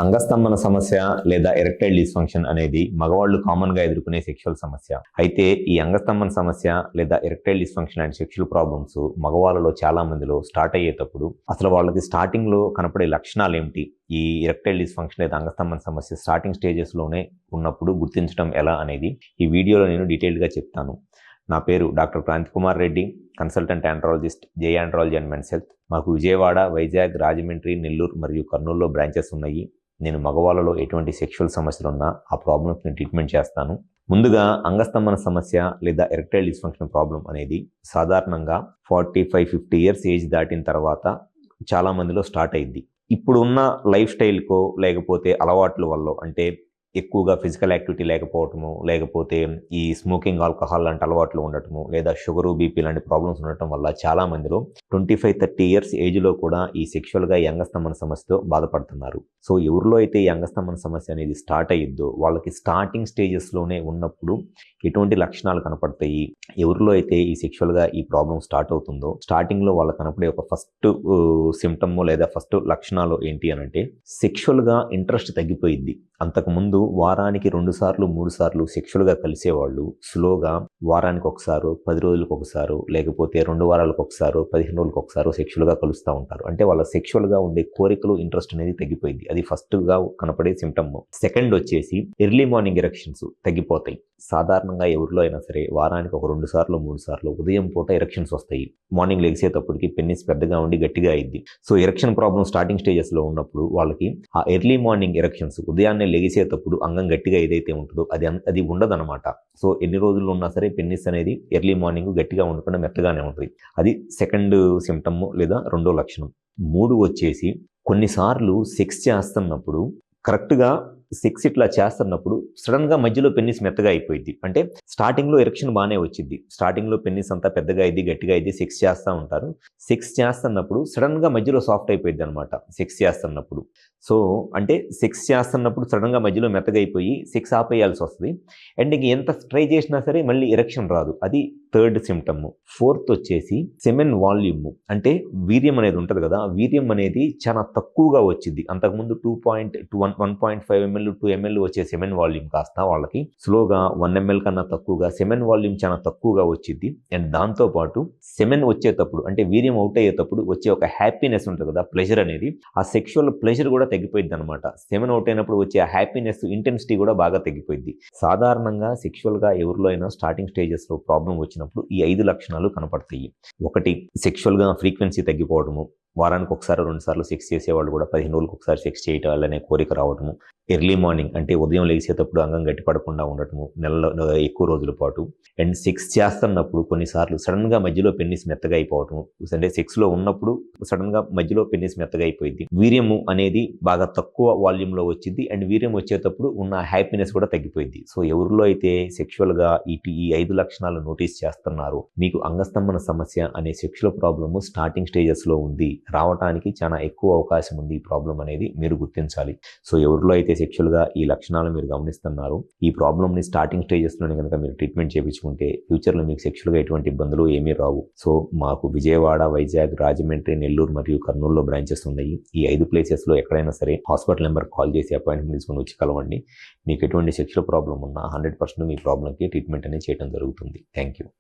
అంగస్తంభన సమస్య లేదా erectile dysfunction అనేది మగవాళ్ళు కామన్ గా ఎదుర్కొనే సెక్షువల్ సమస్య. అయితే ఈ అంగస్తంభన సమస్య లేదా erectile dysfunction and sexual problems మగవాళ్ళలో చాలా మందిలో స్టార్ట్ అయ్యేటప్పుడు అసలు వాళ్ళకి స్టార్టింగ్ లో కనపడే లక్షణాలు ఏమిటి, ఈ ఎరెక్టైల్ డిస్ఫంక్షన్ లేదా అంగస్తంభన సమస్య స్టార్టింగ్ స్టేజెస్ లోనే ఉన్నప్పుడు గుర్తించడం ఎలా అనేది ఈ వీడియోలో నేను డీటెయిల్డ్ గా చెప్తాను. నా పేరు doctor Kranti Kumar Reddy, consultant andrologist, J andrology and men's health. మాకు విజయవాడ, వైజాగ్, రాజమండ్రి, నెల్లూరు మరియు కర్నూలులో బ్రాంచెస్ ఉన్నాయి. నేను మగవాళ్ళలో ఎటువంటి సెక్షువల్ సమస్యలు ఉన్నా ఆ ప్రాబ్లమ్స్ని ట్రీట్మెంట్ చేస్తాను. ముందుగా అంగస్తంభన సమస్య లేదా ఎరెక్టైల్ డిస్ఫంక్షన్ ప్రాబ్లం అనేది సాధారణంగా 45-50 ఇయర్స్ ఏజ్ దాటిన తర్వాత చాలా మందిలో స్టార్ట్ అయింది. ఇప్పుడున్న లైఫ్ స్టైల్కో లేకపోతే అలవాట్ల వల్ల, అంటే ఎక్కువగా ఫిజికల్ యాక్టివిటీ లేకపోవటము, లేకపోతే ఈ స్మోకింగ్, ఆల్కహాల్ లాంటి అలవాట్లు ఉండటము, లేదా షుగరు, బీపీ లాంటి ప్రాబ్లమ్స్ ఉండటం వల్ల చాలా మందిలో 25-30 ఇయర్స్ ఏజ్లో కూడా ఈ సెక్షువల్గా ఈ అంగస్తంభన సమస్యతో బాధపడుతున్నారు. సో ఎవరిలో అయితే ఈ అంగస్తంభన సమస్య అనేది స్టార్ట్ అయ్యిద్దో వాళ్ళకి స్టార్టింగ్ స్టేజెస్లోనే ఉన్నప్పుడు ఎటువంటి లక్షణాలు కనపడతాయి, ఎవరిలో అయితే ఈ సెక్షువల్గా ఈ ప్రాబ్లం స్టార్ట్ అవుతుందో స్టార్టింగ్లో వాళ్ళకి కనపడే ఒక ఫస్ట్ సిమ్టమ్ లేదా ఫస్ట్ లక్షణాలు ఏంటి అని అంటే, సెక్షువల్గా ఇంట్రెస్ట్ తగ్గిపోయింది. అంతకుముందు వారానికి 2 సార్లు 3 సార్లు సెక్షువల్గా కలిసేవాళ్ళు స్లోగా వారానికి ఒకసారి, 10 రోజులకు ఒకసారి, లేకపోతే 2 వారాలకు ఒకసారి, 15 రోజులకు ఒకసారి సెక్షువల్గా కలుస్తూ ఉంటారు. అంటే వాళ్ళ సెక్షువల్గా ఉండే కోరికలు, ఇంట్రెస్ట్ అనేది తగ్గిపోయింది. అది ఫస్ట్గా కనపడే సిమ్టమ్. సెకండ్ వచ్చేసి ఎర్లీ మార్నింగ్ ఎరెక్షన్స్ తగ్గిపోతాయి. సాధారణంగా ఎవరిలో అయినా సరే వారానికి ఒక 2 సార్లు 3 సార్లు ఉదయం పూట ఎరెక్షన్స్ వస్తాయి. మార్నింగ్ లెగిసేటప్పటికి పెన్నిస్ పెద్దగా ఉండి గట్టిగా అయింది. సో ఎరెక్షన్ ప్రాబ్లం స్టార్టింగ్ స్టేజెస్లో ఉన్నప్పుడు వాళ్ళకి ఆ ఎర్లీ మార్నింగ్ ఎరెక్షన్స్, ఉదయాన్నే లెగిసేటప్పుడు అంగం గట్టిగా ఏదైతే ఉంటుందో అది ఉండదన్నమాట. సో ఎన్ని రోజుల్లో ఉన్నా సరే పెన్నిస్ అనేది ఎర్లీ మార్నింగ్ గట్టిగా ఉండకుండా మెత్తగానే ఉంటుంది. అది సెకండ్ సిమ్టమ్ లేదా రెండో లక్షణం. 3 వచ్చేసి కొన్నిసార్లు సెక్స్ చేస్తున్నప్పుడు కరెక్ట్గా సెక్స్ ఇట్లా చేస్తున్నప్పుడు సడన్గా మధ్యలో పెన్నిస్ మెత్తగా అయిపోయింది. అంటే స్టార్టింగ్లో ఎరెక్షన్ బాగానే వచ్చింది, స్టార్టింగ్లో పెన్నిస్ అంతా పెద్దగా అయింది, గట్టిగా అయింది, సెక్స్ చేస్తూ ఉంటారు. సెక్స్ చేస్తున్నప్పుడు సడన్గా మధ్యలో సాఫ్ట్ అయిపోయింది అనమాట సెక్స్ చేస్తున్నప్పుడు. సో అంటే సెక్స్ చేస్తున్నప్పుడు సడన్గా మధ్యలో మెత్తగా అయిపోయి సెక్స్ ఆపేయాల్సి వస్తుంది. అండ్ ఇంక ఎంత ట్రై చేసినా సరే మళ్ళీ ఎరెక్షన్ రాదు. అది థర్డ్ సిమ్టమ్. ఫోర్త్ వచ్చేసి సెమెన్ వాల్యూమ్, అంటే వీర్యం అనేది ఉంటుంది కదా, వీర్యం అనేది చాలా తక్కువగా వచ్చింది. అంతకుముందు 1.5 ml 2 ml వచ్చే సెమెన్ వాల్యూమ్ కాస్త వాళ్ళకి స్లోగా 1 ml కన్నా తక్కువగా సెమెన్ వాల్యూమ్ చాలా తక్కువగా వచ్చింది. అండ్ దాంతోపాటు సెమెన్ వచ్చేటప్పుడు, అంటే వీర్యం అవుట్ అయ్యేటప్పుడు వచ్చే ఒక హ్యాపీనెస్ ఉంటుంది కదా, ప్లెజర్ అనేది, ఆ సెక్షువల్ ప్లెజర్ కూడా తగ్గిపోయింది అనమాట. సెమెన్ అవుట్ అయినప్పుడు వచ్చే ఆ హ్యాపీనెస్, ఇంటెన్సిటీ కూడా బాగా తగ్గిపోయింది. సాధారణంగా సెక్షువల్గా ఎవరిలో అయినా స్టార్టింగ్ స్టేజెస్లో ప్రాబ్లం వచ్చినప్పుడు ఈ 5 లక్షణాలు కనపడతాయి. ఒకటి, సెక్షువల్గా ఫ్రీక్వెన్సీ తగ్గిపోవడము, వారానికి ఒకసారి 2 సార్లు సెక్స్ చేసేవాళ్ళు కూడా 15 రోజులకు ఒకసారి సెక్స్ చేయాలనే కోరిక రావడము, ఎర్లీ మార్నింగ్ అంటే ఉదయం లేచేటప్పుడు అంగం గట్టిపడకుండా ఉండటము నెలలో ఎక్కువ రోజుల పాటు, అండ్ సెక్స్ చేస్తున్నప్పుడు కొన్నిసార్లు సడన్గా మధ్యలో పెన్నిస్ మెత్తగా అయిపోవటము, అంటే సెక్స్లో ఉన్నప్పుడు సడన్గా మధ్యలో పెన్నిస్ మెత్తగా అయిపోయింది. వీర్యము అనేది బాగా తక్కువ వాల్యూమ్లో వచ్చింది, అండ్ వీర్యం వచ్చేటప్పుడు ఉన్న హ్యాపీనెస్ కూడా తగ్గిపోయింది. సో ఎవరిలో అయితే సెక్షువల్గా ఈ 5 లక్షణాలు నోటీస్ చేస్తున్నారో మీకు అంగస్తంభన సమస్య అనే సెక్షువల్ ప్రాబ్లము స్టార్టింగ్ స్టేజెస్లో ఉంది, రావడానికి చాలా ఎక్కువ అవకాశం ఉంది ఈ ప్రాబ్లం అనేది మీరు గుర్తించాలి. సో ఎవరిలో అయితే సెక్షువల్గా ఈ లక్షణాలు మీరు గమనిస్తున్నారు, ఈ ప్రాబ్లమ్ని స్టార్టింగ్ స్టేజెస్లోనే కనుక మీరు ట్రీట్మెంట్ చేయించుకుంటే ఫ్యూచర్లో మీకు సెక్షువల్గా ఎటువంటి ఇబ్బందులు ఏమీ రావు. సో మాకు విజయవాడ, వైజాగ్, రాజమండ్రి, నెల్లూరు మరియు కర్నూలులో బ్రాంచెస్ ఉన్నాయి. ఈ 5 ప్లేసెస్లో ఎక్కడైనా సరే హాస్పిటల్ నెంబర్ కాల్ చేసి అపాయింట్మెంట్ తీసుకొని వచ్చి కలవండి. మీకు ఎటువంటి సెక్షువల్ ప్రాబ్లం ఉన్నా 100% మీ ప్రాబ్లంకి ట్రీట్మెంట్ అనేది చేయడం జరుగుతుంది. Thank you.